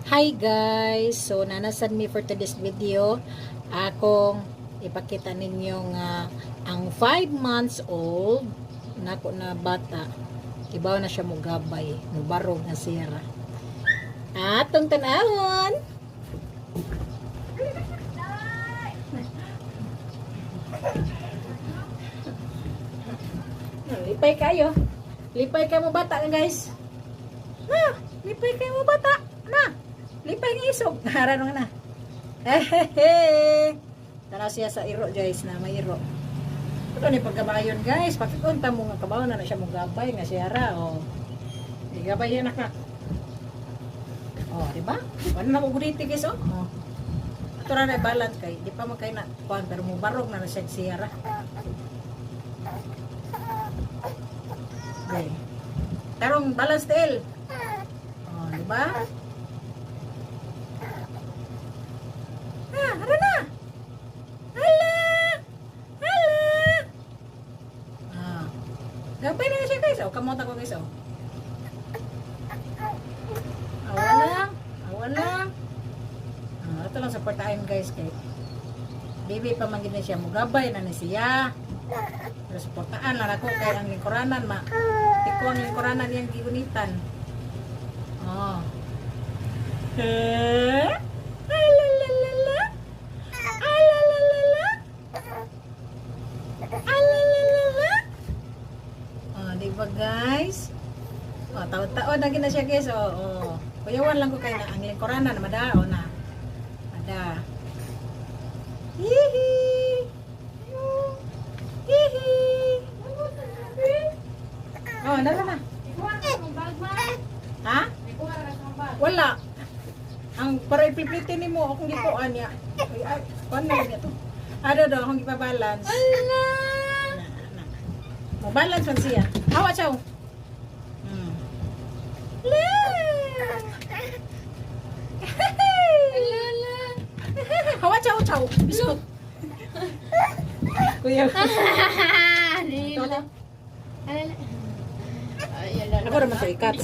Hi guys! So, nanasan me for today's video. Akong ipakita ninyong ang 5 months old nako na bata. Ibaw na siya mugabay. Mubarog na sira. Atong tanawon! Lipay kayo. Lipay kayo mo bata guys. Na! Lipay kayo mo bata. Na! Lipay ng isog. Haranong na. Hehehe. Tara siya sa iro guys na may iro. Ito ni pagkabayon guys. Pakikunta mo nga kabaw na siya mong gabay nga siya ra. O. Gabay yan nakak. O, diba? Ano na ko guditi guys o? O. Ito ra na balance kay. Di pa magkay na. Kuhan pero mo barog na siya siya ra. Okay. Tarong balance tail. O, diba? Hara na! Hala! Hala! Gabay na siya guys. Kamota ko guys. Awan lang. Awan lang. Ito lang supportahin guys. Kay baby pa magiging siya. Mugabay na siya. Pero supportaan lang ako. Kaya ang lingkuranan tiko ang lingkuranan yung gigunitan. Diba guys? Taon-taon na gina siya guys. Kuyawan lang ko kayo na ang lingkuranan madao na. Ada. Hihi. Hihi. Nara na. Ha? Wala. Ang para ipiplitin ni mo akong gipuan niya. Ay, paano niya to? Ano daw akong ipabalance. Balance man siya. Hawa chow. Hawa chow chow. Biskot. Kuya. Ako naman sa ikat.